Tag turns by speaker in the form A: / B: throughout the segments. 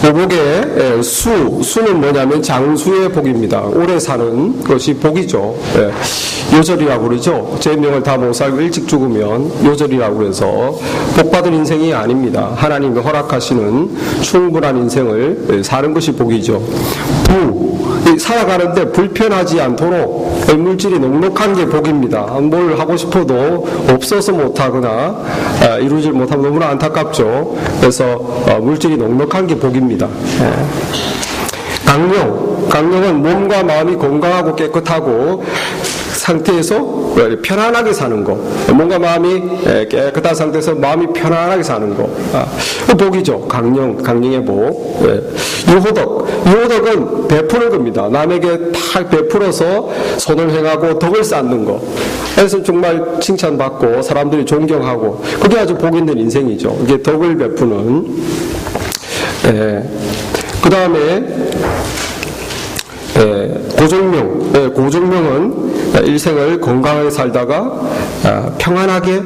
A: 오복의 수는 뭐냐면 장수의 복입니다. 오래 사는 것이 복이죠. 요절이라고 그러죠. 제 명을 다 못 살고 일찍 죽으면 요절이라고 그래서 복받은 인생이 아닙니다. 하나님이 허락하시는 충분한 인생을 사는 것이 복이죠. 살아가는데 불편하지 않도록 물질이 넉넉한 게 복입니다. 뭘 하고 싶어도 없어서 못하거나 이루지 못하면 너무나 안타깝죠. 그래서 물질이 넉넉한 게 복입니다. 강령은 몸과 마음이 건강하고 깨끗하고 상태에서 편안하게 사는 거, 몸과 마음이 깨끗한 상태에서 마음이 편안하게 사는 거, 복이죠. 강령의 복. 유호덕은 베푸는 겁니다. 남에게 탁 베풀어서 선을 행하고 덕을 쌓는 거. 그래서 정말 칭찬받고 사람들이 존경하고 그게 아주 복 있는 인생이죠. 이게 덕을 베푸는. 그 다음에 고종명은 일생을 건강하게 살다가 평안하게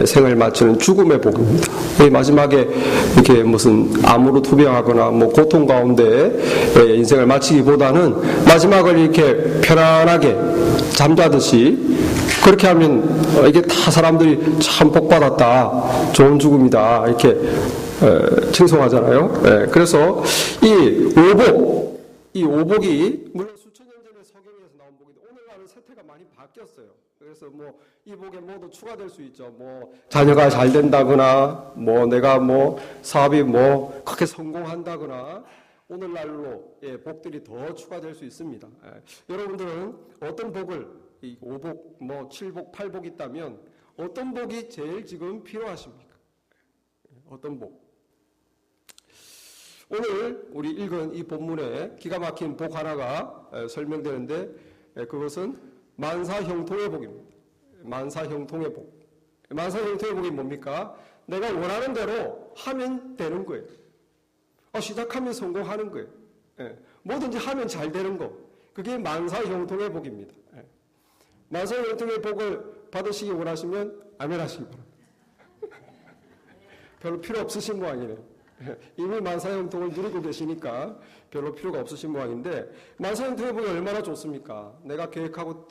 A: 생을 마치는 죽음의 복입니다. 마지막에 이렇게 무슨 암으로 투병하거나 뭐 고통 가운데 인생을 마치기보다는 마지막을 이렇게 편안하게 잠자듯이 그렇게 하면 이게 다 사람들이 참 복받았다, 좋은 죽음이다 이렇게 칭송하잖아요. 그래서 이 오복이 물론 수천 년 전에 서경에서 나온 복인데 오늘날은 세태가 많이 바뀌었어요. 그래서 뭐 이 복에 모두 추가될 수 있죠. 뭐 자녀가 잘 된다거나 뭐 내가 뭐 사업이 뭐 크게 성공한다거나 오늘날로 복들이 더 추가될 수 있습니다. 여러분들은 어떤 복을 이 5복, 뭐 7복, 8복 있다면 어떤 복이 제일 지금 필요하십니까? 어떤 복? 오늘 우리 읽은 이 본문에 기가 막힌 복 하나가 설명되는데 그것은 만사형통의 복입니다. 만사형통의 복. 만사형통의 복이 뭡니까? 내가 원하는 대로 하면 되는 거예요. 시작하면 성공하는 거예요. 뭐든지 하면 잘 되는 거. 그게 만사형통의 복입니다. 만사형통의 복을 받으시기 원하시면 아멘 하시기 바랍니다. 별로 필요 없으신 모양이네요. 이미 만사형통을 누리고 계시니까 별로 필요가 없으신 모양인데 만사형통의 복이 얼마나 좋습니까? 내가 계획하고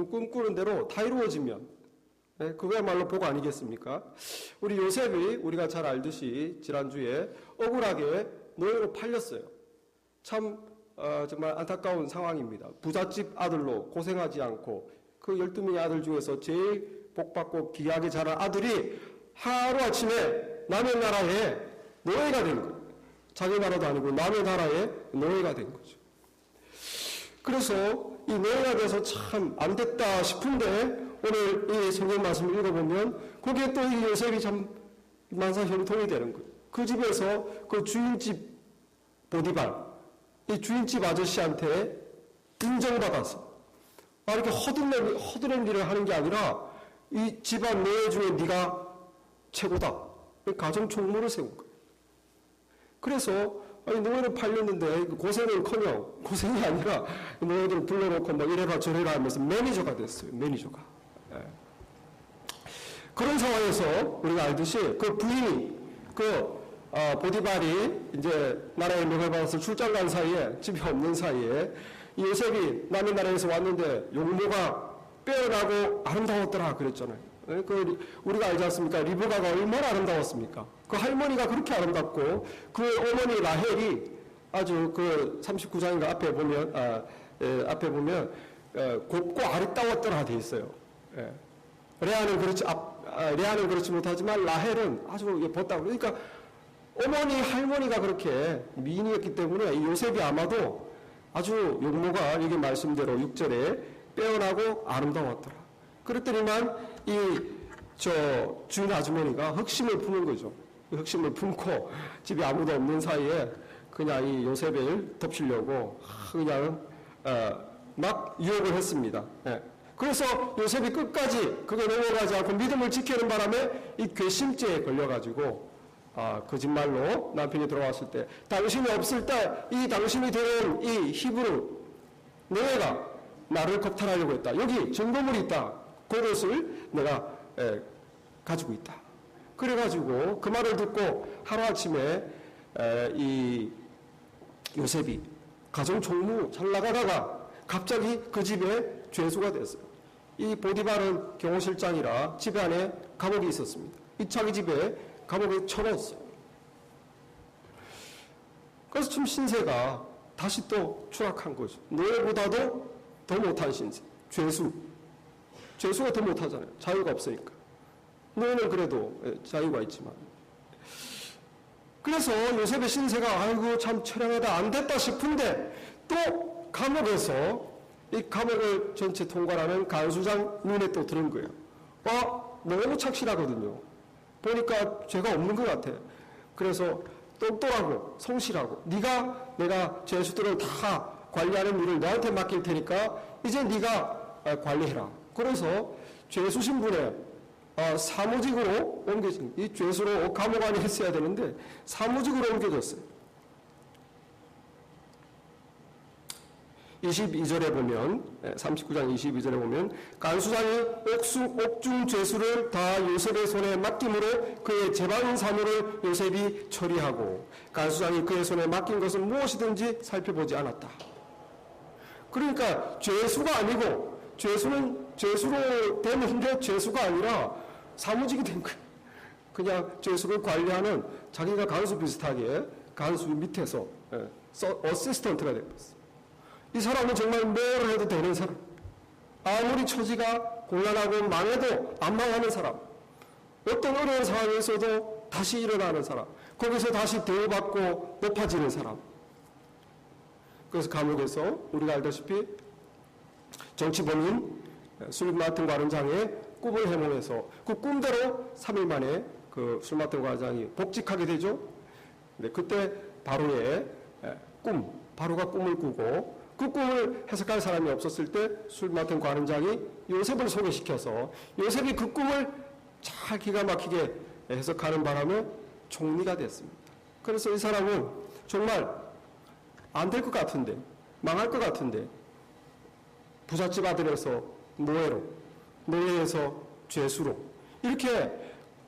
A: 꿈꾸는 대로 다 이루어지면 그거야말로 복 아니겠습니까? 우리 요셉이 우리가 잘 알듯이 지난주에 억울하게 노예로 팔렸어요. 참 정말 안타까운 상황입니다. 부잣집 아들로 고생하지 않고 그 12명의 아들 중에서 제일 복받고 귀하게 자란 아들이 하루아침에 남의 나라에 노예가 된 거예요. 자기 나라도 아니고 남의 나라에 노예가 된 거죠. 그래서 이 노예가 돼서 참 안 됐다 싶은데 오늘 이 성경 말씀을 읽어보면 거기에 또 이 요셉이 참 만사형통이 되는 거예요. 그 집에서 그 주인집 보디발, 이 주인집 아저씨한테 인정받아서 이렇게 허드렛 일을 하는 게 아니라 이 집안 노예 중에 네가 최고다. 가정 총무를 세운 거예요. 그래서 노예를 팔렸는데 고생은커녕 고생이 아니라 노예들 불러놓고 뭐 이래라 저래라 하면서 매니저가 됐어요. 매니저가. 그런 상황에서 우리가 알듯이 그 부인이 보디발이 이제 나라의 명을 받아서 출장 간 사이에 집이 없는 사이에 이 요셉이 남의 나라에서 왔는데 용모가 빼어나고 아름다웠더라 그랬잖아요. 우리가 알지 않습니까? 리브가가 얼마나 아름다웠습니까? 그 할머니가 그렇게 아름답고 그 어머니 라헬이 아주 그 39장인가 앞에 보면 곱고 아리따웠더라 돼 있어요. 레아는 그렇지 못하지만 라헬은 아주 예뻤다고. 그러니까 어머니 할머니가 그렇게 미인이었기 때문에 이 요셉이 아마도 아주 용모가 여기 말씀대로 6절에 빼어나고 아름다웠더라. 그랬더니만 주인 아주머니가 흑심을 품은 거죠. 흑심을 품고 집에 아무도 없는 사이에 그냥 이 요셉을 덮치려고 그냥 막 유혹을 했습니다. 그래서 요셉이 끝까지 그거 넘어가지 않고 믿음을 지키는 바람에 이 괘씸죄에 걸려가지고 거짓말로 남편이 들어왔을 때 당신이 없을 때 이 당신이 되는 이 히브루 노예가 나를 겁탈하려고 했다. 여기 증거물이 있다. 그것을 내가 가지고 있다. 그래가지고 그 말을 듣고 하루아침에 이 요셉이 가정 총무 잘 나가다가 갑자기 그 집에 죄수가 됐어요. 이 보디발은 경호실장이라 집에 안에 감옥이 있었습니다. 이 자기 집에 감옥에 쳐넣었어요. 그래서 좀 신세가 다시 또 추락한 거죠. 노예보다도 더 못한 신세. 죄수가 더 못하잖아요. 자유가 없으니까. 노예는 그래도 자유가 있지만. 그래서 요셉의 신세가 아이고 참 처량하다 안 됐다 싶은데 또 감옥에서 이 감옥을 전체 통과하는 간수장 눈에 또 들은 거예요. 너무 착실하거든요. 보니까 죄가 없는 것 같아. 그래서 똑똑하고 성실하고 내가 죄수들을 다 관리하는 일을 너한테 맡길 테니까 이제 네가 관리해라. 그래서 죄수 신분에 사무직으로 옮겨진, 이 죄수로 감옥 안에 있어야 되는데 사무직으로 옮겨졌어요. 22절에 보면 39장 22절에 보면 간수장이 옥중 죄수를 다 요셉의 손에 맡김으로 그의 재반 사물을 요셉이 처리하고 간수장이 그의 손에 맡긴 것은 무엇이든지 살펴보지 않았다. 그러니까 죄수가 아니고 죄수는 죄수로 되는 게 죄수가 아니라 사무직이 된 거예요. 그냥 죄수를 관리하는 자기가 간수 비슷하게 간수 밑에서 어시스턴트가 되었어요. 이 사람은 정말 뭘 해도 되는 사람. 아무리 처지가 곤란하고 망해도 안 망하는 사람. 어떤 어려운 상황에서도 다시 일어나는 사람. 거기서 다시 대우받고 높아지는 사람. 그래서 감옥에서 우리가 알다시피 정치범인 술 맡은 관원장의 꿈을 해몽해서 그 꿈대로 3일 만에 그 술 맡은 관원장이 복직하게 되죠. 근데 그때 바로가 꿈을 꾸고 그 꿈을 해석할 사람이 없었을 때 술 맡은 관원장이 요셉을 소개시켜서 요셉이 그 꿈을 잘 기가 막히게 해석하는 바람에 총리가 됐습니다. 그래서 이 사람은 정말 안 될 것 같은데, 망할 것 같은데 부잣집 아들에서 노예에서 죄수로 이렇게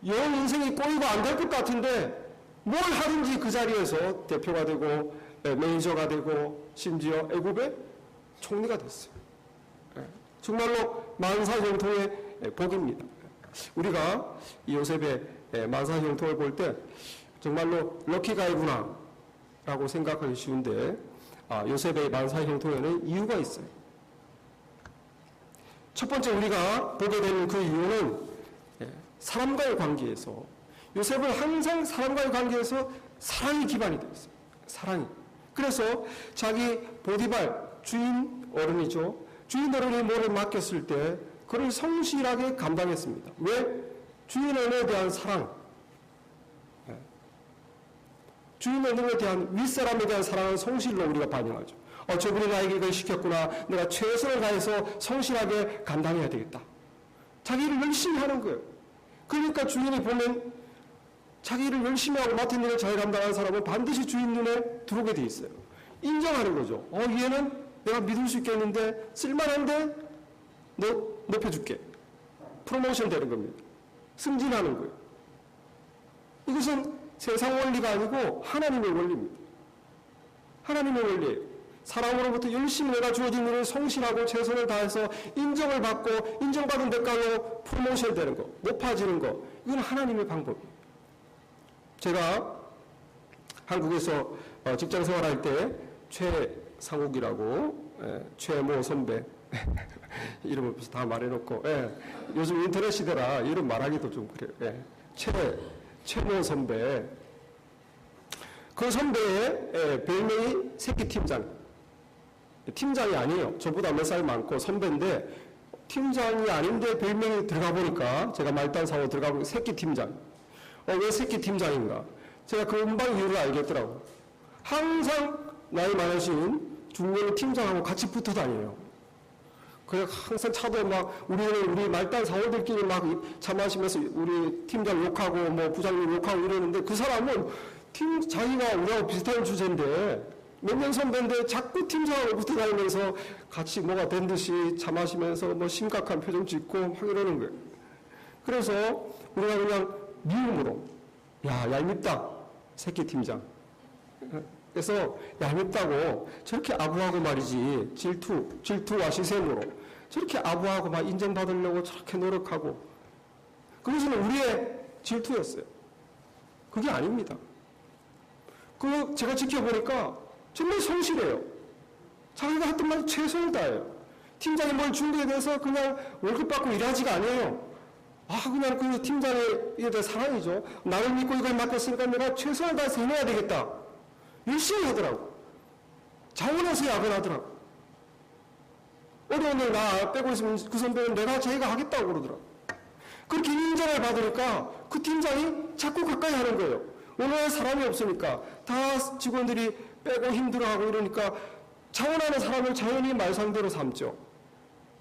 A: 영 인생이 꼬이고 안 될 것 같은데 뭘 하든지 그 자리에서 대표가 되고 매니저가 되고 심지어 애굽의 총리가 됐어요. 정말로 만사형통의 복입니다. 우리가 이 요셉의 만사형통을 볼 때 정말로 럭키가이구나 라고 생각하기 쉬운데 요셉의 만사형통에는 이유가 있어요. 첫 번째 우리가 보게 되는 그 이유는 사람과의 관계에서 요셉은 항상 사람과의 관계에서 사랑이 기반이 되어 있어요. 사랑이. 그래서 자기 보디발 주인 어른이죠. 주인 어른이 뭐를 맡겼을 때 그를 성실하게 감당했습니다. 왜? 주인 어른에 대한 사랑. 주인 어른에 대한 윗사람에 대한 사랑은 성실로 우리가 반영하죠. 저분이 나에게 이걸 시켰구나. 내가 최선을 다해서 성실하게 감당해야 되겠다. 자기 일을 열심히 하는 거예요. 그러니까 주인이 보면 자기 일을 열심히 하고 맡은 일을 잘 감당하는 사람은 반드시 주인 눈에 들어오게 돼 있어요. 인정하는 거죠. 얘는 내가 믿을 수 있겠는데 쓸만한데 높여줄게. 프로모션 되는 겁니다. 승진하는 거예요. 이것은 세상 원리가 아니고 하나님의 원리입니다. 하나님의 원리예요. 사람으로부터 열심히 내가 주어진 일을 성실하고 최선을 다해서 인정을 받고 인정받은 대가로 프로모션 되는 거, 높아지는 거, 이건 하나님의 방법이에요. 제가 한국에서 직장 생활할 때 최상욱이라고 최모 선배 이름을 다 말해놓고 요즘 인터넷 시대라 이름 말하기도 좀 그래요. 최모 선배, 그 선배의 별명이 팀장이 아니에요. 저보다 몇 살 많고 선배인데 팀장이 아닌데 별명이 들어가 보니까 제가 말단 사고 들어가 보니까 새끼팀장. 왜 새끼팀장인가? 제가 금방 이유를 알겠더라고. 항상 나이 많으신 중년 팀장하고 같이 붙어 다녀요. 그래 항상 차도 막 우리 말단 사원들끼리 막 차 마시면서 우리 팀장 욕하고 뭐 부장님 욕하고 이러는데 그 사람은 자기가 우리하고 비슷한 주제인데 몇 년 선배인데 자꾸 팀장하고 붙어 다니면서 같이 뭐가 된 듯이 차 마시면서 뭐 심각한 표정 짓고 막 이러는 거예요. 그래서 우리가 그냥 미움으로 야 얄밉다 새끼 팀장 그래서 얄밉다고 저렇게 아부하고 말이지, 질투와 시샘으로 저렇게 아부하고 막 인정받으려고 저렇게 노력하고, 그것은 우리의 질투였어요. 그게 아닙니다. 제가 지켜보니까 정말 성실해요. 자기가 했던 말 최선을 다해요. 팀장이 뭘 준비에 대해서 그냥 월급 받고 일하지가 않아요. 그냥 그 팀장에 대한 사랑이죠. 나를 믿고 이걸 맡겼으니까 내가 최선을 다해서 해내야 되겠다. 열심히 하더라고. 자원해서 야근하더라고. 어려운 일 나 빼고 있으면 그 선배는 내가 자기가 하겠다고 그러더라고. 그렇게 인정을 받으니까 그 팀장이 자꾸 가까이 하는 거예요. 오늘 사람이 없으니까 다 직원들이 빼고 힘들어하고 이러니까 자원하는 사람을 자연히 말상대로 삼죠.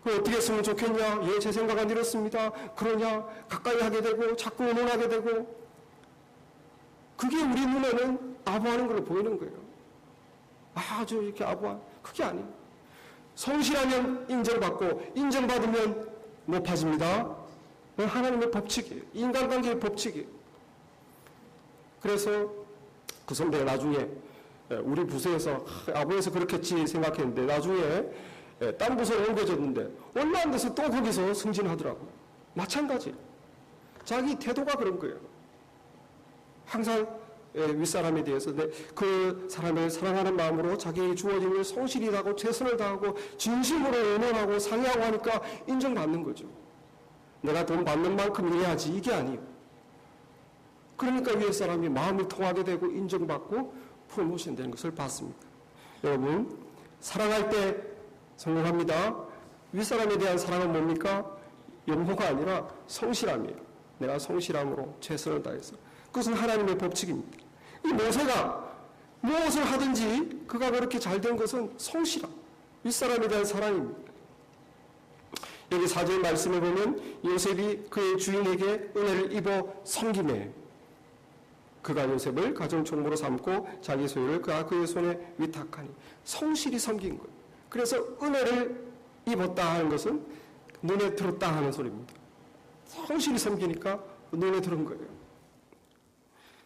A: 그 어떻게 했으면 좋겠냐? 예, 제 생각은 이렇습니다. 그러냐? 가까이 하게 되고 자꾸 응원하게 되고, 그게 우리 눈에는 아부하는 걸로 보이는 거예요. 아주 이렇게 아부한, 그게 아니에요. 성실하면 인정받고 인정받으면 높아집니다. 하나님의 법칙이에요. 인간관계의 법칙이에요. 그래서 그 선배가 나중에 우리 부서에서 아부에서 그렇겠지 생각했는데 나중에 딴 부서로 옮겨졌는데 얼마 안 돼서 또 거기서 승진하더라고요. 마찬가지예요. 자기 태도가 그런 거예요. 항상 윗사람에 대해서 그 사람을 사랑하는 마음으로 자기의 주어진 일 성실히 다하고 최선을 다하고 진심으로 응원하고 상의하고 하니까 인정받는 거죠. 내가 돈 받는 만큼 일해야지, 이게 아니에요. 그러니까 위에 사람이 마음을 통하게 되고 인정받고 프로모션 되는 것을 봤습니다. 여러분, 사랑할 때 성공합니다. 윗사람에 대한 사랑은 뭡니까? 연모가 아니라 성실함이에요. 내가 성실함으로 최선을 다해서. 그것은 하나님의 법칙입니다. 이 모세가 무엇을 하든지 그가 그렇게 잘된 것은 성실함, 윗사람에 대한 사랑입니다. 여기 4절 말씀에 보면 요셉이 그의 주인에게 은혜를 입어 섬김에 그가 요셉을 가정총무로 삼고 자기 소유를 그의 손에 위탁하니, 성실히 섬긴 거예요. 그래서 은혜를 입었다 하는 것은 눈에 들었다 하는 소리입니다. 성실히 섬기니까 눈에 들은 거예요.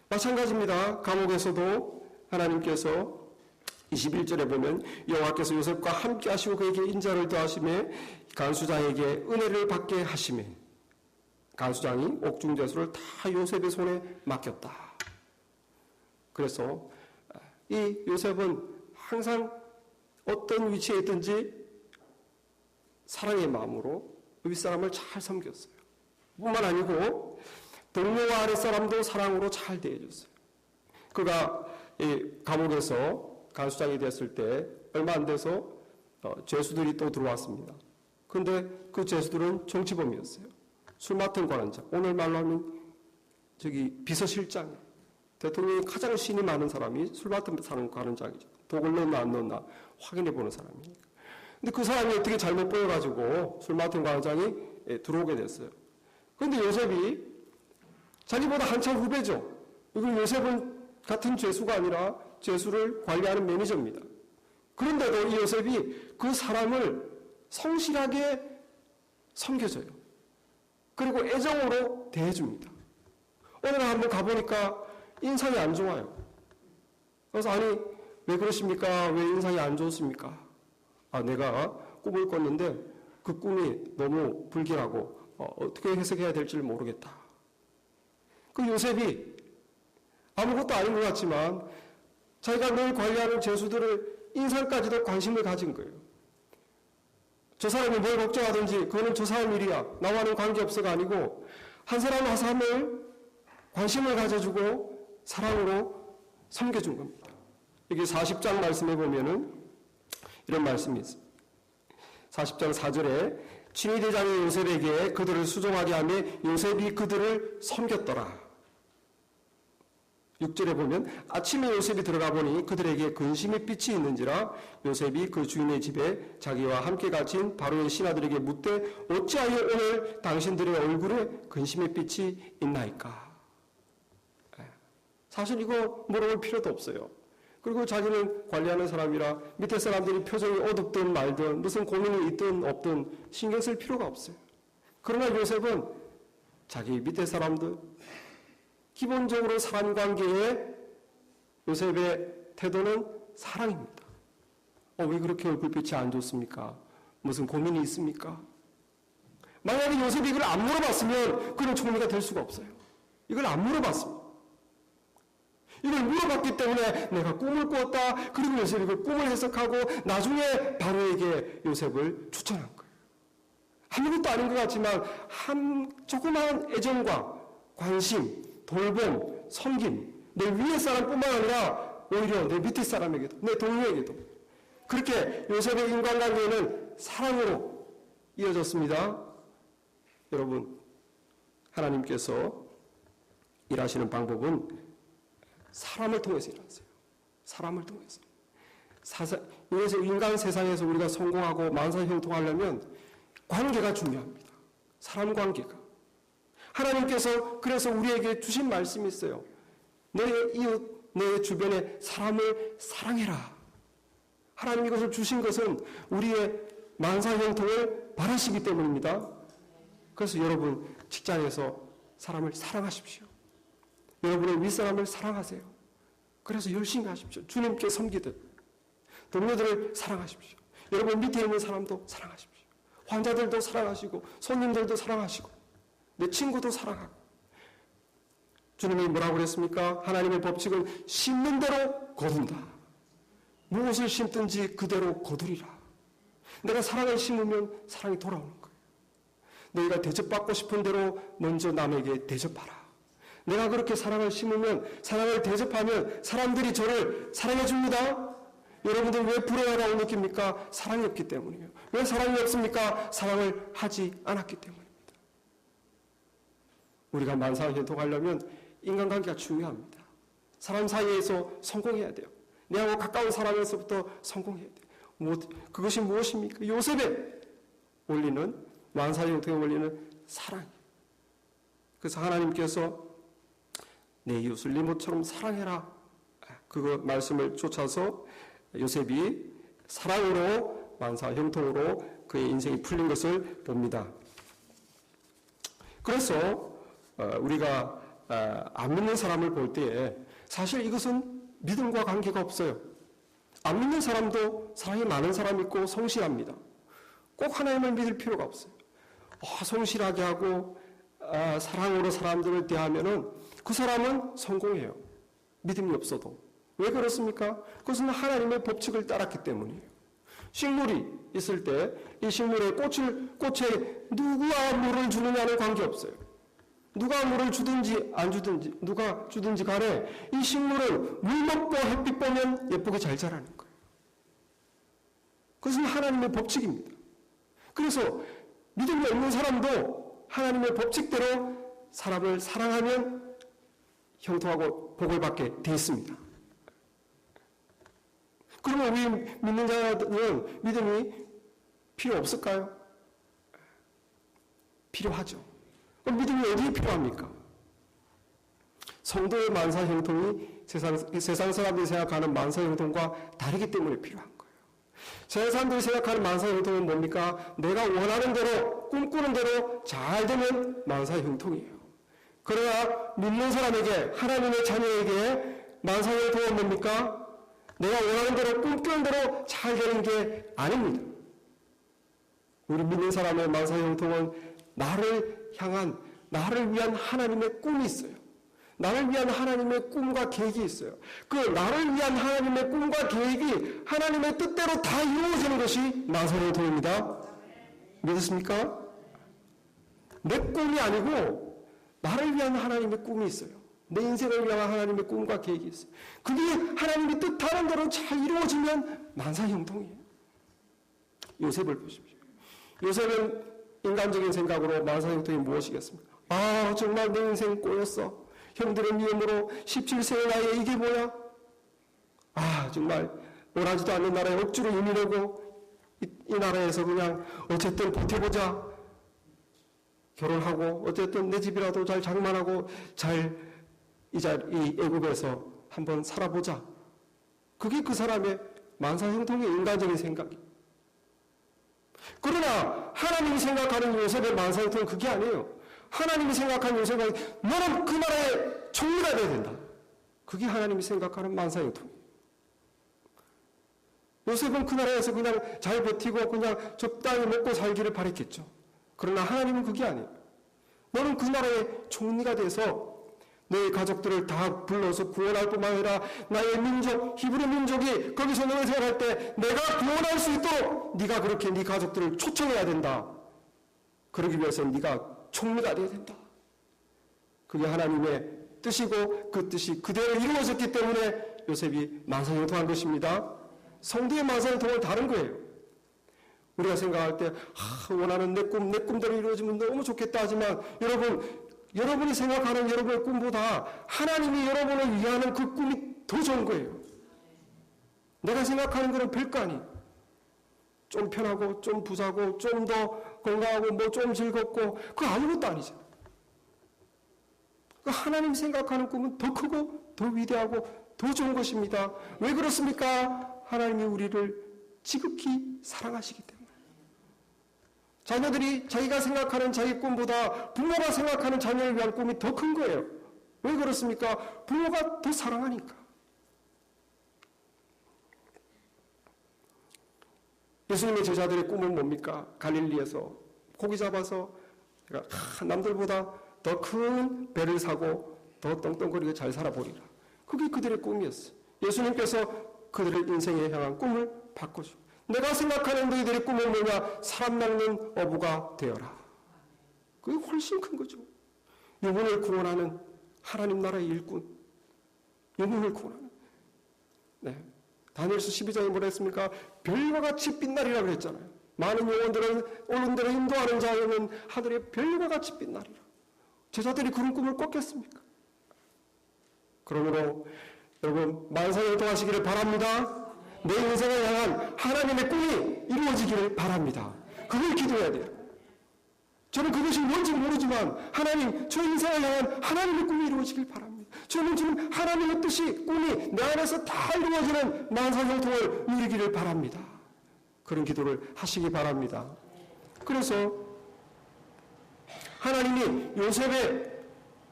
A: 마찬가지입니다. 감옥에서도 하나님께서 21절에 보면 여호와께서 요셉과 함께 하시고 그에게 인자를 더하심에 간수장에게 은혜를 받게 하심에 간수장이 옥중재수를 다 요셉의 손에 맡겼다. 그래서 이 요셉은 항상 어떤 위치에 있든지 사랑의 마음으로 윗사람을 잘 섬겼어요. 뿐만 아니고 동료와 아랫사람도 사랑으로 잘 대해줬어요. 그가 이 감옥에서 간수장이 됐을 때 얼마 안 돼서 죄수들이 또 들어왔습니다. 그런데 그 죄수들은 정치범이었어요. 술 맡은 관원장, 오늘 말로 하면 비서실장, 대통령이 가장 신이 많은 사람이 술 맡은 사람 관원장이죠. 독을 넣나 안 넣나 확인해 보는 사람이니까. 근데 그 사람이 어떻게 잘못 보여가지고 술 맡은 관원장이 들어오게 됐어요. 그런데 요셉이 자기보다 한참 후배죠. 이건 요셉은 같은 죄수가 아니라 죄수를 관리하는 매니저입니다. 그런데도 이 요셉이 그 사람을 성실하게 섬겨줘요. 그리고 애정으로 대해줍니다. 어느 날 한번 가보니까 인상이 안 좋아요. 그래서 아니 왜 그러십니까? 왜 인상이 안 좋습니까? 내가 꿈을 꿨는데 그 꿈이 너무 불길하고 어떻게 해석해야 될지를 모르겠다. 그 요셉이 아무것도 아닌 것 같지만 자기가 늘 관리하는 죄수들의 인상까지도 관심을 가진 거예요. 저 사람이 뭘 걱정하든지 그거는 저 사람 일이야. 나와는 관계없어가 아니고 한 사람 한 사람을 관심을 가져주고 사랑으로 섬겨준 겁니다. 여기 40장 말씀에 보면은 이런 말씀이 있습니다. 40장 4절에 친위대장이 요셉에게 그들을 수종하게 하며 요셉이 그들을 섬겼더라. 6절에 보면 아침에 요셉이 들어가 보니 그들에게 근심의 빛이 있는지라 요셉이 그 주인의 집에 자기와 함께 갇힌 바로의 신하들에게 묻되 어찌하여 오늘 당신들의 얼굴에 근심의 빛이 있나이까. 사실 이거 물어볼 필요도 없어요. 그리고 자기는 관리하는 사람이라 밑에 사람들이 표정이 어둡든 말든 무슨 고민이 있든 없든 신경 쓸 필요가 없어요. 그러나 요셉은 자기 밑에 사람들 기본적으로 사람 관계에 요셉의 태도는 사랑입니다. 왜 그렇게 얼굴빛이 안 좋습니까? 무슨 고민이 있습니까? 만약에 요셉이 이걸 안 물어봤으면 그는 총리가 될 수가 없어요. 이걸 안 물어봤습니다. 이걸 물어봤기 때문에 내가 꿈을 꾸었다. 그리고 요셉이 그 꿈을 해석하고 나중에 바로에게 요셉을 추천한 거예요. 아무것도 아닌 것 같지만 한 조그마한 애정과 관심, 돌봄, 섬김, 내 위에 사람뿐만 아니라 오히려 내 밑에 사람에게도, 내 동료에게도 그렇게 요셉의 인간관계는 사랑으로 이어졌습니다. 여러분, 하나님께서 일하시는 방법은 사람을 통해서 일하세요. 사람을 통해서. 이래서 인간 세상에서 우리가 성공하고 만사형통하려면 관계가 중요합니다. 사람 관계가. 하나님께서 그래서 우리에게 주신 말씀이 있어요. 내 이웃, 내 주변의 사람을 사랑해라. 하나님이 이것을 주신 것은 우리의 만사형통을 바라시기 때문입니다. 그래서 여러분 직장에서 사람을 사랑하십시오. 여러분의 윗사람을 사랑하세요. 그래서 열심히 하십시오. 주님께 섬기듯. 동료들을 사랑하십시오. 여러분 밑에 있는 사람도 사랑하십시오. 환자들도 사랑하시고 손님들도 사랑하시고 내 친구도 사랑하고. 주님이 뭐라고 그랬습니까? 하나님의 법칙은 심는 대로 거둔다. 무엇을 심든지 그대로 거두리라. 내가 사랑을 심으면 사랑이 돌아오는 거예요. 너희가 대접받고 싶은 대로 먼저 남에게 대접하라. 내가 그렇게 사랑을 심으면, 사랑을 대접하면 사람들이 저를 사랑해 줍니다. 여러분들 왜 불행하다고 느낍니까? 사랑이 없기 때문이에요. 왜 사랑이 없습니까? 사랑을 하지 않았기 때문입니다. 우리가 만사형통하려면 인간관계가 중요합니다. 사람 사이에서 성공해야 돼요. 내하고 가까운 사람에서부터 성공해야 돼요. 그것이 무엇입니까? 요셉의 원리는, 만사형통의 원리는 사랑이에요. 그래서 하나님께서 내 이웃을 네 몸처럼 사랑해라. 그 말씀을 쫓아서 요셉이 사랑으로 만사형통으로 그의 인생이 풀린 것을 봅니다. 그래서 우리가 안 믿는 사람을 볼 때에 사실 이것은 믿음과 관계가 없어요. 안 믿는 사람도 사랑이 많은 사람이 있고 성실합니다. 꼭 하나님을 믿을 필요가 없어요. 성실하게 하고 사랑으로 사람들을 대하면은 그 사람은 성공해요. 믿음이 없어도. 왜 그렇습니까? 그것은 하나님의 법칙을 따랐기 때문이에요. 식물이 있을 때 이 식물에 꽃에 누구와 물을 주느냐는 관계없어요. 누가 물을 주든지 안 주든지 누가 주든지 간에 이 식물은 물 먹고 햇빛 보면 예쁘게 잘 자라는 거예요. 그것은 하나님의 법칙입니다. 그래서 믿음이 없는 사람도 하나님의 법칙대로 사람을 사랑하면 형통하고 복을 받게 되어 있습니다. 그러면 우리 믿는 자들은 믿음이 필요 없을까요? 필요하죠. 그럼 믿음이 어디에 필요합니까? 성도의 만사형통이 세상 사람들이 생각하는 만사형통과 다르기 때문에 필요한 거예요. 세상 사람들이 생각하는 만사형통은 뭡니까? 내가 원하는 대로, 꿈꾸는 대로 잘 되면 만사형통이에요. 그러나 믿는 사람에게, 하나님의 자녀에게 만사형통은 뭡니까? 내가 원하는 대로, 꿈꾸는 대로 잘 되는 게 아닙니다. 우리 믿는 사람의 만사형통은 나를 향한, 나를 위한 하나님의 꿈이 있어요. 나를 위한 하나님의 꿈과 계획이 있어요. 그 나를 위한 하나님의 꿈과 계획이 하나님의 뜻대로 다 이루어지는 것이 만사형통입니다. 믿으십니까? 내 꿈이 아니고 나를 위한 하나님의 꿈이 있어요. 내 인생을 위한 하나님의 꿈과 계획이 있어요. 그게 하나님이 뜻하는 대로 잘 이루어지면 만사형통이에요. 요셉을 보십시오. 요셉은 인간적인 생각으로 만사형통이 무엇이겠습니까? 정말 내 인생 꼬였어. 형들의 미움으로 17세의 나이에 이게 뭐야? 정말 원하지도 않는 나라에 억지로 이민하고 이 나라에서 그냥 어쨌든 버텨보자. 결혼하고 어쨌든 내 집이라도 잘 장만하고 이 애국에서 한번 살아보자. 그게 그 사람의 만사형통의 인간적인 생각이에요. 그러나 하나님이 생각하는 요셉의 만사형통은 그게 아니에요. 하나님이 생각하는 요셉은 너는 그 나라의 총리가 돼야 된다. 그게 하나님이 생각하는 만사형통이에요. 요셉은 그 나라에서 그냥 잘 버티고 그냥 적당히 먹고 살기를 바랬겠죠. 그러나 하나님은 그게 아니에요. 너는 그 나라의 총리가 돼서 너의 가족들을 다 불러서 구원할 뿐만 아니라 나의 민족, 히브리 민족이 거기서 너를 생각할 때 내가 구원할 수 있도록 네가 그렇게 네 가족들을 초청해야 된다. 그러기 위해서는 네가 총리가 되어야 된다. 그게 하나님의 뜻이고 그 뜻이 그대로 이루어졌기 때문에 요셉이 만사형통한 것입니다. 성도의 만사형통은 다른 거예요. 우리가 생각할 때 원하는 내 꿈대로 이루어지면 너무 좋겠다 하지만 여러분이 생각하는 여러분의 꿈보다 하나님이 여러분을 위하는 그 꿈이 더 좋은 거예요. 내가 생각하는 것은 별거 아니에요. 좀 편하고 좀 부자고 좀 더 건강하고 뭐 좀 즐겁고 그거 아무것도 아니잖아요. 하나님 생각하는 꿈은 더 크고 더 위대하고 더 좋은 것입니다. 왜 그렇습니까? 하나님이 우리를 지극히 사랑하시기 때문에. 자녀들이 자기가 생각하는 자기 꿈보다 부모가 생각하는 자녀를 위한 꿈이 더 큰 거예요. 왜 그렇습니까? 부모가 더 사랑하니까. 예수님의 제자들의 꿈은 뭡니까? 갈릴리에서 고기 잡아서 남들보다 더 큰 배를 사고 더 떵떵거리게 잘 살아보리라. 그게 그들의 꿈이었어요. 예수님께서 그들의 인생에 향한 꿈을 바꿔주고 내가 생각하는 너희들의 꿈은 뭐냐? 사람 낚는 어부가 되어라. 그게 훨씬 큰 거죠. 영혼을 구원하는 하나님 나라의 일꾼. 영혼을 구원하는. 네. 다니엘서 12장에 뭐라 했습니까? 별과 같이 빛나리라고 했잖아요. 많은 영혼들을 인도하는 자는 하늘의 별과 같이 빛나리라. 제자들이 그런 꿈을 꿨겠습니까? 그러므로 여러분 만사형통하시기를 바랍니다. 내 인생을 향한 하나님의 꿈이 이루어지기를 바랍니다. 그걸 기도해야 돼요. 저는 그것이 뭔지 모르지만 하나님, 저 인생을 향한 하나님의 꿈이 이루어지길 바랍니다. 저는 지금 하나님의 뜻이, 꿈이 내 안에서 다 이루어지는 만사형통을 누리기를 바랍니다. 그런 기도를 하시기 바랍니다. 그래서 하나님이 요셉의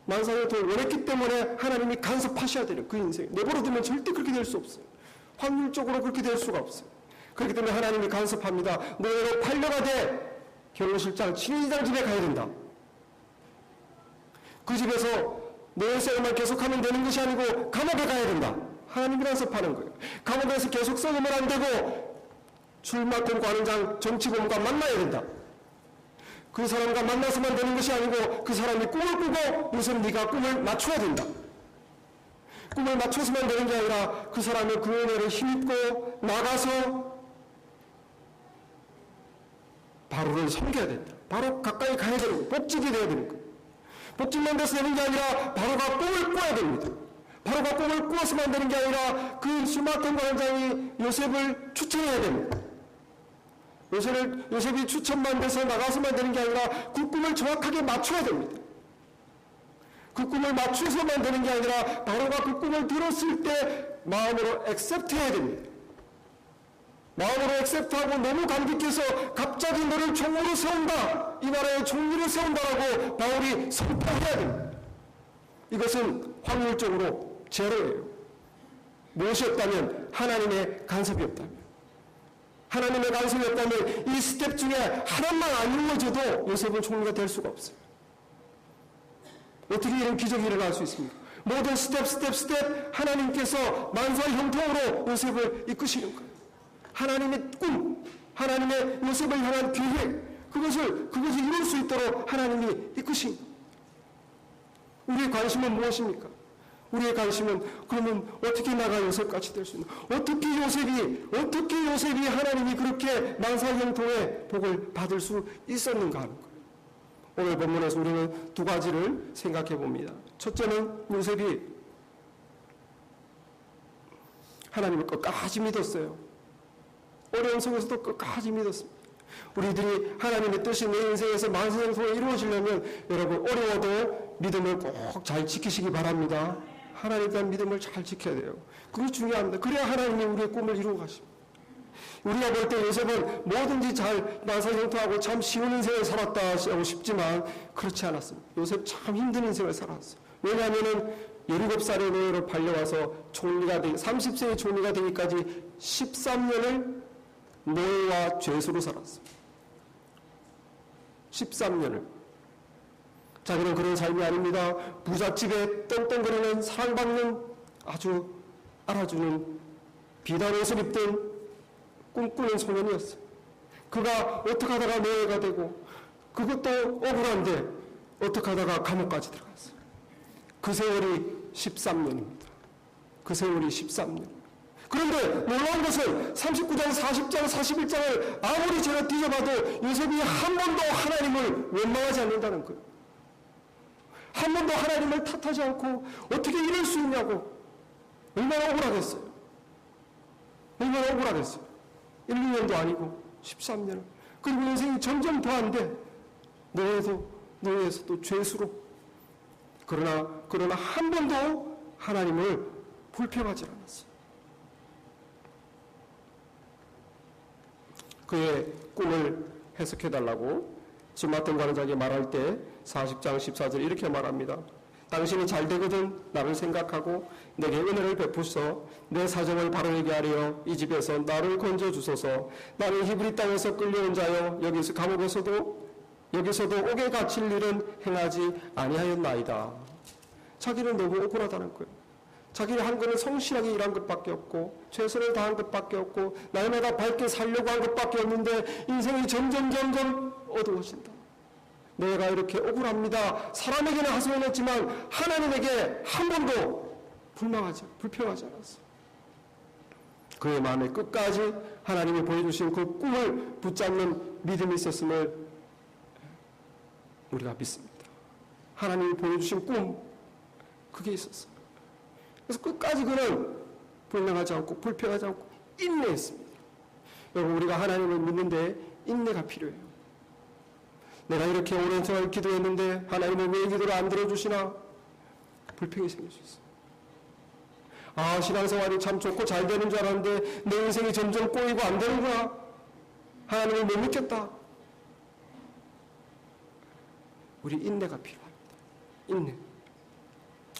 A: 만사형통을 원했기 때문에 하나님이 간섭하셔야 되는 그 인생. 내버려두면 절대 그렇게 될 수 없어요. 확률적으로 그렇게 될 수가 없어요. 그렇기 때문에 하나님이 간섭합니다. 너희로 팔려가되 결혼실장, 친인장 집에 가야 된다. 그 집에서 너의 생활만 계속하면 되는 것이 아니고 감옥에 가야 된다. 하나님이 간섭하는 거예요. 감옥에서 계속 썩으면 안 되고 술 맡은 관원장 정치범과 만나야 된다. 그 사람과 만나서만 되는 것이 아니고 그 사람이 꿈을 꾸고 우선 네가 꿈을 맞춰야 된다. 꿈을 맞춰서만 되는 게 아니라 그 사람의 그 은혜를 힘입고 나가서 바로를 섬겨야 된다. 바로 가까이 가야 되는 거예요. 복직이 돼야 되는 거예요. 복직만 돼서 되는 게 아니라 바로가 꿈을 꿔야 됩니다. 바로가 꿈을 꾸어서만 되는 게 아니라 그 술 맡은 관장이 요셉을 추천해야 됩니다. 요셉이 추천만 돼서 나가서만 되는 게 아니라 그 꿈을 정확하게 맞춰야 됩니다. 그 꿈을 맞춰서만 되는 게 아니라 바로가 그 꿈을 들었을 때 마음으로 액셉트해야 됩니다. 마음으로 액셉트하고 너무 감격해서 갑자기 너를 총으로 세운다. 이 나라의 총리를 세운다라고 바울이 선포해야 됩니다. 이것은 확률적으로 제로예요. 무엇이 없다면 하나님의 간섭이 없다면. 하나님의 간섭이 없다면 이 스텝 중에 하나만 안 이루어져도 요셉은 총리가 될 수가 없어요. 어떻게 이런 기적이 일어날 수 있습니까? 모든 스텝 하나님께서 만사형통으로 요셉을 이끄시는 거예요. 하나님의 꿈, 하나님의 요셉을 향한 계획, 그것을 이룰 수 있도록 하나님이 이끄신 거예요. 우리의 관심은 무엇입니까? 우리의 관심은 그러면 어떻게 나가 요셉같이 될 수 있나? 어떻게 요셉이 하나님이 그렇게 만사형통의 복을 받을 수 있었는가 하는 거예요. 오늘 본문에서 우리는 두 가지를 생각해 봅니다. 첫째는 요셉이 하나님을 끝까지 믿었어요. 어려운 속에서도 끝까지 믿었습니다. 우리들이 하나님의 뜻이 내 인생에서 만사형통이 이루어지려면 여러분 어려워도 믿음을 꼭 잘 지키시기 바랍니다. 하나님에 대한 믿음을 잘 지켜야 돼요. 그게 중요합니다. 그래야 하나님이 우리의 꿈을 이루어 가십니다. 우리가 볼 때 요셉은 뭐든지 잘 만사형통하고 참 쉬운 인생을 살았다 하고 싶지만 그렇지 않았습니다. 요셉 참 힘든 인생을 살았어요. 왜냐하면 17살의 노예로 팔려와서 총리가 30세의 총리가 되기까지 13년을 노예와 죄수로 살았어요. 13년을. 자기는 그런 삶이 아닙니다. 부잣집에 떵떵거리는 사랑받는 아주 알아주는 비단 옷을 입던 꿈꾸는 소년이었어요. 그가 어떻게 하다가 노예가 되고 그것도 억울한데 어떻게 하다가 감옥까지 들어갔어요. 그 세월이 13년입니다. 그 세월이 13년. 그런데 놀라운 것은 39장, 40장, 41장을 아무리 제가 뒤져봐도 요셉이 한 번도 하나님을 원망하지 않는다는 거예요. 한 번도 하나님을 탓하지 않고 어떻게 이럴 수 있냐고. 얼마나 억울하겠어요. 얼마나 억울하겠어요. 1, 2년도 아니고 13년. 그리고 인생이 점점 더한데 노예에서도 죄수로. 그러나 한 번도 하나님을 불평하지 않았어요. 그의 꿈을 해석해달라고 진마땅 관원장이 말할 때 40장 14절 이렇게 말합니다. 당신이 잘 되거든 나를 생각하고 내게 은혜를 베푸소. 내 사정을 바로되게 하려 이 집에서 나를 건져주소서. 나는 히브리 땅에서 끌려온 자여 여기서 감옥에서도 옥에 갇힐 일은 행하지 아니하였나이다. 자기는 너무 억울하다는 거예요. 자기는 한 거는 성실하게 일한 것밖에 없고 최선을 다한 것밖에 없고 날마다 밝게 살려고 한 것밖에 없는데 인생이 점점 어두워진다. 내가 이렇게 억울합니다. 사람에게는 하소연했지만 하나님에게 한 번도 불평하지 않았어요. 그의 마음에 끝까지 하나님이 보여주신 그 꿈을 붙잡는 믿음이 있었음을 우리가 믿습니다. 하나님이 보여주신 꿈, 그게 있었어요. 그래서 끝까지 그는 불평하지 않고 인내했습니다. 여러분, 우리가 하나님을 믿는데 인내가 필요해요. 내가 이렇게 오랜 세월 기도했는데 하나님은 왜 기도를 안 들어주시나? 불평이 생길 수 있어요. 신앙생활이 참 좋고 잘 되는 줄 알았는데 내 인생이 점점 꼬이고 안 되는구나. 하나님을 못 믿겠다. 우리 인내가 필요합니다. 인내.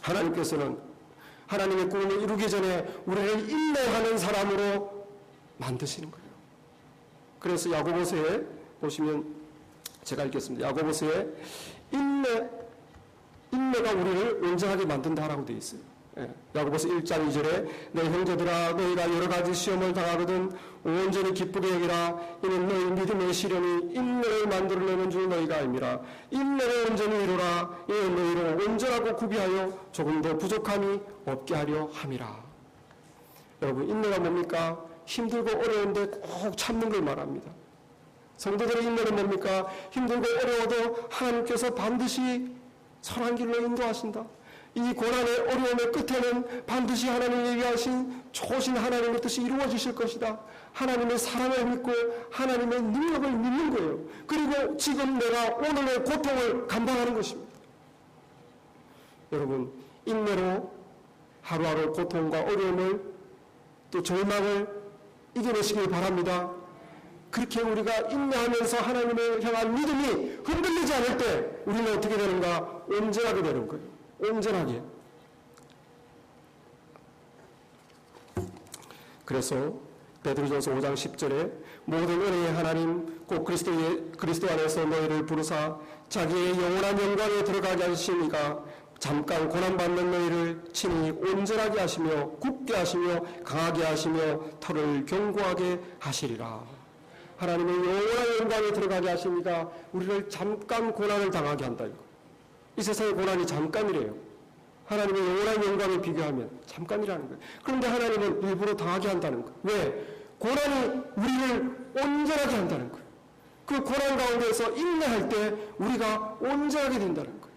A: 하나님께서는 하나님의 꿈을 이루기 전에 우리를 인내하는 사람으로 만드시는 거예요. 그래서 야고보서에 보시면 제가 읽겠습니다. 야고보서에 인내가 우리를 온전하게 만든다라고 되어 있어요. 야고보서 1장 2절에 내 형제들아 너희가 여러 가지 시험을 당하거든 온전히 기쁘게 여기라. 이는 너희 믿음의 시련이 인내를 만들어내는 줄 너희가 알미라. 인내를 온전히 이루라. 이는 너희를 온전하고 구비하여 조금 더 부족함이 없게 하려 함이라. 여러분, 인내가 뭡니까? 힘들고 어려운데 꼭 참는 걸 말합니다. 성도들의 인내는 뭡니까? 힘들고 어려워도 하나님께서 반드시 선한 길로 인도하신다. 이 고난의 어려움의 끝에는 반드시 하나님이 위하신 좋으신 하나님의 뜻이 이루어지실 것이다. 하나님의 사랑을 믿고 하나님의 능력을 믿는 거예요. 그리고 지금 내가 오늘의 고통을 감당하는 것입니다. 여러분, 인내로 하루하루 고통과 어려움을 또 절망을 이겨내시길 바랍니다. 그렇게 우리가 인내하면서 하나님을 향한 믿음이 흔들리지 않을 때 우리는 어떻게 되는가? 온전하게 되는 거예요. 온전하게. 그래서 베드로전서 5장 10절에 모든 은혜의 하나님 곧 그리스도 안에서 너희를 부르사 자기의 영원한 영광에 들어가게 하시니가 잠깐 고난받는 너희를 친히 온전하게 하시며 굳게 하시며 강하게 하시며 털을 견고하게 하시리라. 하나님의 영원한 영광에 들어가게 하시니까 우리를 잠깐 고난을 당하게 한다. 이 세상의 고난이 잠깐이래요. 하나님의 영원한 영광에 비교하면 잠깐이라는 거예요. 그런데 하나님은 일부러 당하게 한다는 거예요. 왜? 고난이 우리를 온전하게 한다는 거예요. 그 고난 가운데서 인내할 때 우리가 온전하게 된다는 거예요.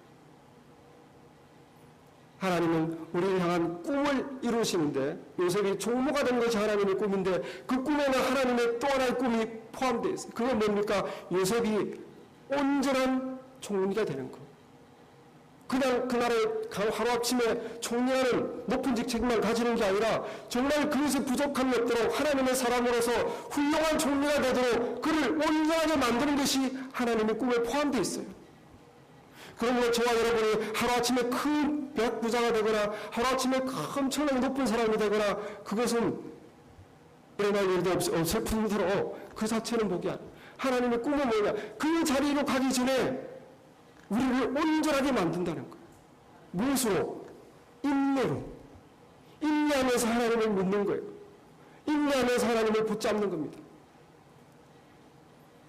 A: 하나님은 우리를 향한 꿈을 이루시는데 요셉이 종모가 된 것이 하나님의 꿈인데 그 꿈에는 하나님의 또 하나의 꿈이 포함되어 있어요. 그건 뭡니까? 요셉이 온전한 총리가 되는 거예요. 그냥 그날의 하루아침에 총리라는 높은 직책만 가지는 게 아니라 정말 그것에 부족함이 없도록 하나님의 사람으로서 훌륭한 총리가 되도록 그를 온전하게 만드는 것이 하나님의 꿈에 포함되어 있어요. 그러므로 저와 여러분이 하루아침에 큰 백부자가 되거나 하루아침에 엄청나게 높은 사람이 되거나 그것은 일어날 일도 없을 뿐더러 그 자체는 복이 아니에요. 하나님의 꿈은 뭐냐? 그 자리로 가기 전에 우리를 온전하게 만든다는 거예요. 무엇으로? 인내로. 인내하면서 하나님을 묻는 거예요. 인내하면서 하나님을 붙잡는 겁니다.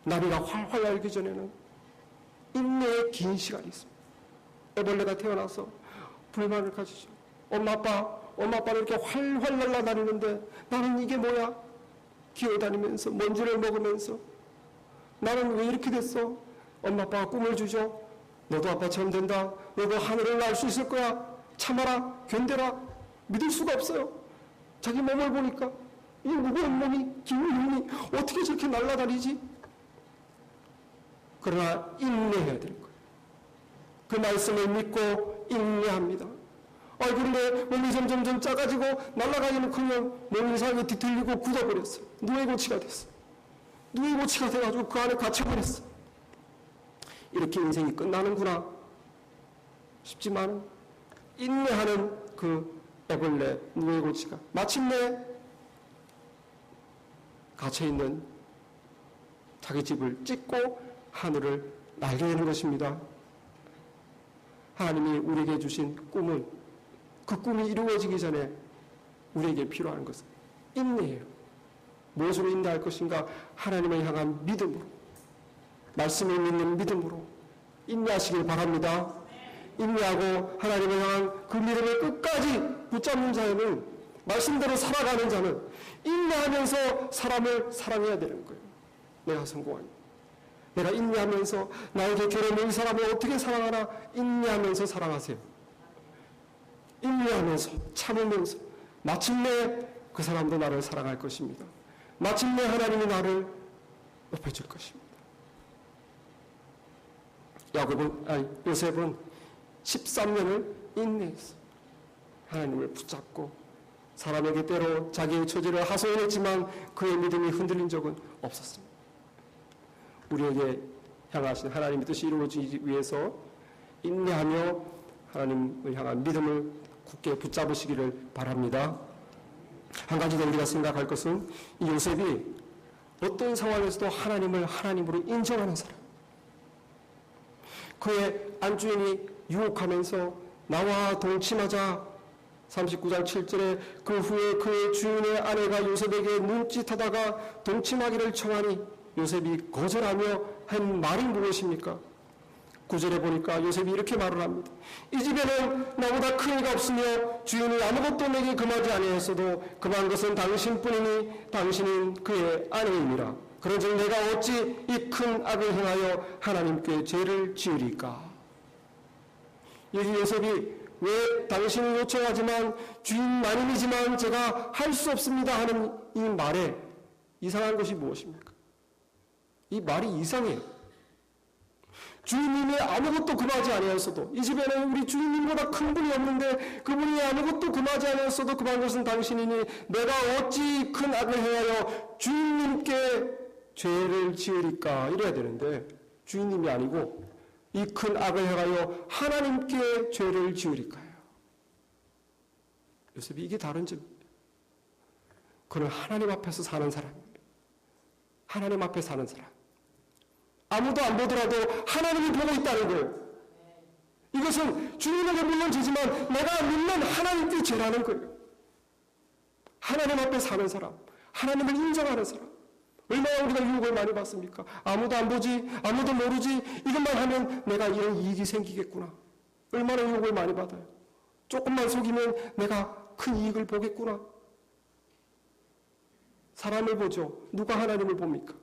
A: 나비가 활활 날기 전에는 인내의 긴 시간이 있습니다. 애벌레가 태어나서 불만을 가지죠. 엄마 아빠는 이렇게 활활 날아다니는데 나는 이게 뭐야? 기어다니면서 먼지를 먹으면서 나는 왜 이렇게 됐어? 엄마 아빠가 꿈을 주죠. 너도 아빠처럼 된다. 너도 하늘을 날 수 있을 거야. 참아라. 견뎌라. 믿을 수가 없어요. 자기 몸을 보니까 이 무거운 몸이, 기운 몸이 어떻게 저렇게 날아다니지? 그러나 인내해야 되는 거예요. 그 말씀을 믿고 인내합니다. 그런데 몸이 점점 작아지고 날아가기는커녕 몸이 이상하게 뒤틀리고 굳어버렸어요. 누에고치가 됐어요. 누에고치가 돼가지고 그 안에 갇혀버렸어요. 이렇게 인생이 끝나는구나 싶지만 인내하는 그 애벌레 누에고치가 마침내 갇혀있는 자기 집을 찢고 하늘을 날게 되는 것입니다. 하나님이 우리에게 주신 꿈은 그 꿈이 이루어지기 전에 우리에게 필요한 것은 인내예요. 무엇으로 인내할 것인가? 하나님을 향한 믿음으로, 말씀을 믿는 믿음으로 인내하시길 바랍니다. 인내하고 하나님을 향한 그 믿음을 끝까지 붙잡는 자는, 말씀대로 살아가는 자는 인내하면서 사람을 사랑해야 되는 거예요. 내가 성공하니 내가 인내하면서 나에게 괴로운 이 사람을 어떻게 사랑하나? 인내하면서 사랑하세요. 인내하면서 참으면서 마침내 그 사람도 나를 사랑할 것입니다. 마침내 하나님이 나를 높여줄 것입니다. 요셉은 13년을 인내했어요. 하나님을 붙잡고 사람에게 때로 자기의 처지를 하소연했지만 그의 믿음이 흔들린 적은 없었습니다. 우리에게 향하신 하나님의 뜻이 이루어지기 위해서 인내하며 하나님을 향한 믿음을 굳게 붙잡으시기를 바랍니다. 한 가지 더 우리가 생각할 것은 이 요셉이 어떤 상황에서도 하나님을 하나님으로 인정하는 사람, 그의 안주인이 유혹하면서 나와 동침하자 39장 7절에 그 후에 그의 주인의 아내가 요셉에게 눈짓하다가 동침하기를 청하니 요셉이 거절하며 한 말이 무엇입니까? 9절에 보니까 요셉이 이렇게 말을 합니다. 이 집에는 나보다 큰 이가 없으며 주인이 아무것도 내게 금하지 아니하였어도 금한 것은 당신뿐이니 당신은 그의 아내이니라. 그런즉 내가 어찌 이 큰 악을 행하여 하나님께 죄를 지으리까? 여기 요셉이 왜 당신을 요청하지만 주인 마님이지만 제가 할 수 없습니다 하는 이 말에 이상한 것이 무엇입니까? 이 말이 이상해요. 주인님이 아무것도 금하지 아니하였어도, 이 집에는 우리 주인님보다 큰 분이 없는데 그분이 아무것도 금하지 아니하였어도 금한 것은 당신이니 내가 어찌 큰 악을 행하여 주인님께 죄를 지으리까? 이래야 되는데 주인님이 아니고 이 큰 악을 행하여 하나님께 죄를 지으리까요? 요셉이 이게 다른 점입니다. 그는 하나님 앞에서 사는 사람입니다. 하나님 앞에 사는 사람. 아무도 안 보더라도 하나님이 보고 있다는 거예요. 이것은 주인에게 물론 죄지만 내가 믿는 하나님께 죄라는 거예요. 하나님 앞에 사는 사람, 하나님을 인정하는 사람. 얼마나 우리가 유혹을 많이 받습니까? 아무도 안 보지, 아무도 모르지, 이것만 하면 내가 이런 이익이 생기겠구나. 얼마나 유혹을 많이 받아요. 조금만 속이면 내가 큰 이익을 보겠구나. 사람을 보죠. 누가 하나님을 봅니까?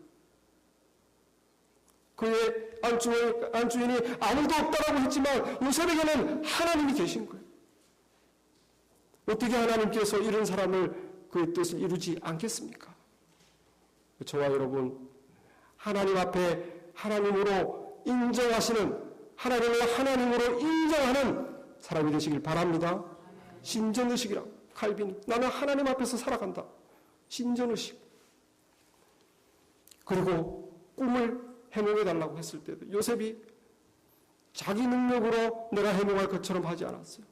A: 그의 안주인이 아무도 없다라고 했지만 요셉에게는 하나님이 계신 거예요. 어떻게 하나님께서 이런 사람을 그의 뜻을 이루지 않겠습니까? 저와 여러분, 하나님 앞에 하나님으로 인정하시는, 하나님을 하나님으로 인정하는 사람이 되시길 바랍니다. 신전의식이라고, 칼빈이. 나는 하나님 앞에서 살아간다. 신전의식. 그리고 꿈을 해몽해달라고 했을 때도 요셉이 자기 능력으로 내가 해몽할 것처럼 하지 않았어요.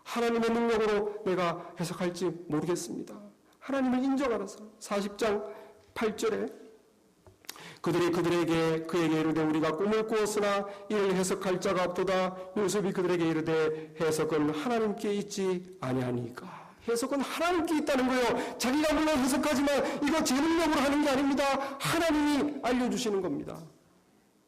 A: 하나님의 능력으로 내가 해석할지 모르겠습니다. 하나님을 인정하는 사람. 40장 8절에 그에게 이르되 우리가 꿈을 꾸었으나 이를 해석할 자가 없도다. 요셉이 그들에게 이르되 해석은 하나님께 있지 아니하니까. 해석은 하나님께 있다는 거예요. 자기가 물론 해석하지만 이거 제 능력으로 하는 게 아닙니다. 하나님이 알려주시는 겁니다.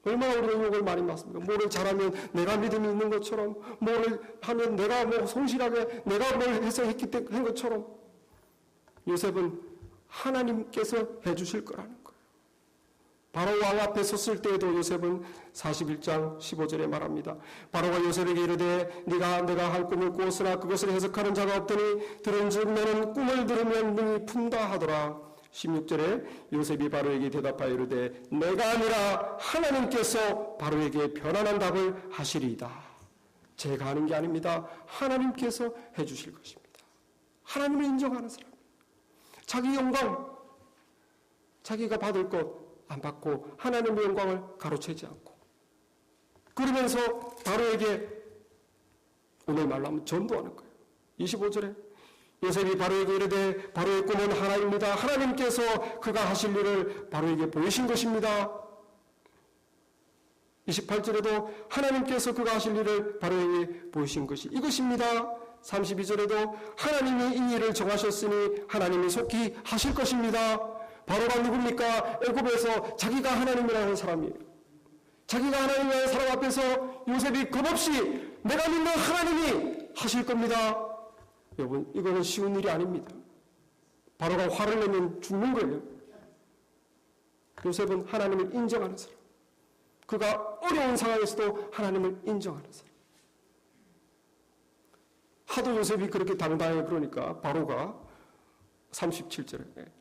A: 얼마나 우리가 욕을 많이 맞습니까? 뭐를 잘하면 내가 믿음이 있는 것처럼, 뭐를 하면 내가 뭐 성실하게 내가 뭘 해석했기 때문에 한 것처럼. 요셉은 하나님께서 해주실 거라는 거예요. 바로 왕 앞에 섰을 때에도 요셉은 41장 15절에 말합니다. 바로가 요셉에게 이르되 내가 한 꿈을 꾸었으나 그것을 해석하는 자가 없더니 들은즉 너는 꿈을 들으면 능히 푼다 하더라. 16절에 요셉이 바로에게 대답하여 이르되 내가 아니라 하나님께서 바로에게 편안한 답을 하시리이다. 제가 하는 게 아닙니다. 하나님께서 해주실 것입니다. 하나님을 인정하는 사람, 자기 영광, 자기가 받을 것 안 받고 하나님의 영광을 가로채지 않고, 그러면서 바로에게 오늘 말로 하면 전도하는 거예요. 25절에 요셉이 바로에게 이르되 바로의 꿈은 하나입니다. 하나님께서 그가 하실 일을 바로에게 보이신 것입니다. 28절에도 하나님께서 그가 하실 일을 바로에게 보이신 것이 이것입니다. 32절에도 하나님이 이 일을 정하셨으니 하나님이 속히 하실 것입니다. 바로가 누굽니까? 애굽에서 자기가 하나님이라는 사람이에요. 자기가 하나님이라는 사람 앞에서 요셉이 겁없이 내가 믿는 하나님이 하실 겁니다. 여러분, 이거는 쉬운 일이 아닙니다. 바로가 화를 내면 죽는 거예요. 요셉은 하나님을 인정하는 사람. 그가 어려운 상황에서도 하나님을 인정하는 사람. 하도 요셉이 그렇게 당당해 그러니까 바로가 37절에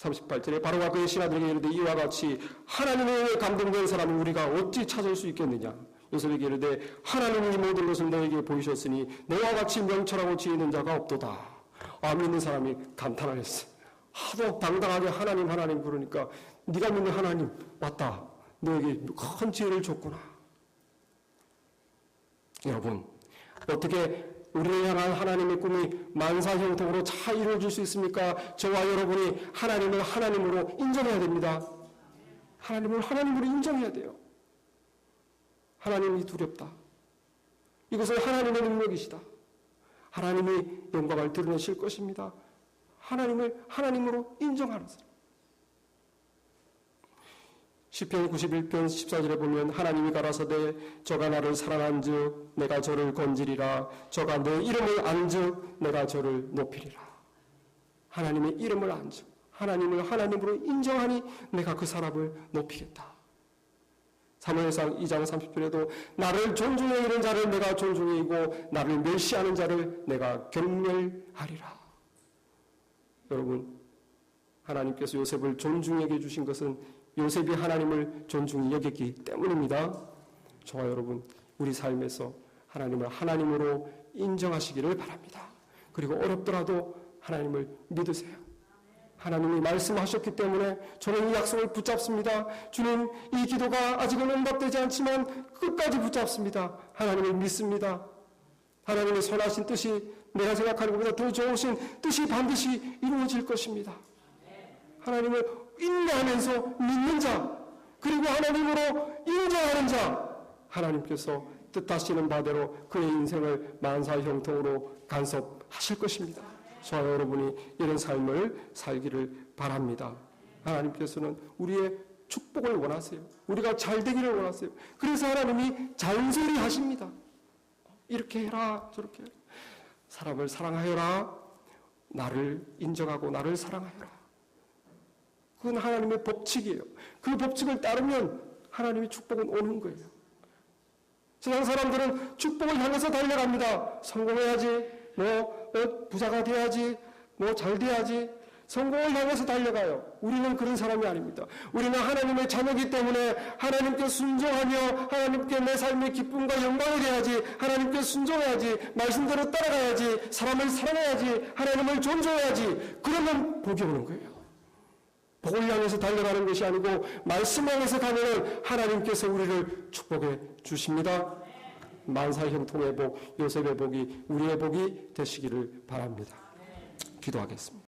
A: 38절에 바로가 그의 신하들에게 이르되 이와 같이 하나님의 감동된 사람을 우리가 어찌 찾을 수 있겠느냐. 요셉에게 이르되 하나님이 모든 것을 너에게 보이셨으니 너와 같이 명철하고 지혜 있는 자가 없도다. 믿는 사람이 감탄을 했어. 하도 당당하게 하나님 그러니까 네가 믿는 하나님 맞다. 너에게 큰 지혜를 줬구나. 여러분, 어떻게 우리를 향한 하나님의 꿈이 만사형통으로 잘 이루어질 수 있습니까? 저와 여러분이 하나님을 하나님으로 인정해야 됩니다. 하나님을 하나님으로 인정해야 돼요. 하나님이 두렵다. 이것은 하나님의 능력이시다. 하나님이 영광을 드러내실 것입니다. 하나님을 하나님으로 인정하는 사람. 시편 91편 14절에 보면 하나님이 가라사대 저가 나를 사랑한즉 내가 저를 건지리라. 저가 내 이름을 안즉 내가 저를 높이리라. 하나님의 이름을 안즉 하나님을 하나님으로 인정하니 내가 그 사람을 높이겠다. 사무엘상 2장 30절에도 나를 존중해 이는 자를 내가 존중해 이고 나를 멸시하는 자를 내가 경멸하리라. 여러분, 하나님께서 요셉을 존중해 주신 것은 요셉이 하나님을 존중히 여겼기 때문입니다. 저와 여러분, 우리 삶에서 하나님을 하나님으로 인정하시기를 바랍니다. 그리고 어렵더라도 하나님을 믿으세요. 하나님이 말씀하셨기 때문에 저는 이 약속을 붙잡습니다. 주님, 이 기도가 아직은 응답되지 않지만 끝까지 붙잡습니다. 하나님을 믿습니다. 하나님의 선하신 뜻이 내가 생각하는 것보다 더 좋으신 뜻이 반드시 이루어질 것입니다. 하나님을 인내하면서 믿는 자, 그리고 하나님으로 인정하는 자, 하나님께서 뜻하시는 바대로 그의 인생을 만사형통으로 간섭하실 것입니다. 저와 여러분이 이런 삶을 살기를 바랍니다. 하나님께서는 우리의 축복을 원하세요. 우리가 잘 되기를 원하세요. 그래서 하나님이 잔소리 하십니다. 이렇게 해라, 저렇게 해라. 사람을 사랑하여라. 나를 인정하고 나를 사랑하여라. 그건 하나님의 법칙이에요. 그 법칙을 따르면 하나님의 축복은 오는 거예요. 세상 사람들은 축복을 향해서 달려갑니다. 성공해야지, 부자가 돼야지, 잘 돼야지. 성공을 향해서 달려가요. 우리는 그런 사람이 아닙니다. 우리는 하나님의 자녀이기 때문에 하나님께 순종하며 하나님께 내 삶의 기쁨과 영광이 돼야지, 하나님께 순종해야지, 말씀대로 따라가야지, 사람을 사랑해야지, 하나님을 존중해야지. 그러면 복이 오는 거예요. 복을 향해서 달려가는 것이 아니고 말씀 향해서 가면 하나님께서 우리를 축복해 주십니다. 만사형통의 복, 요셉의 복이 우리의 복이 되시기를 바랍니다. 기도하겠습니다.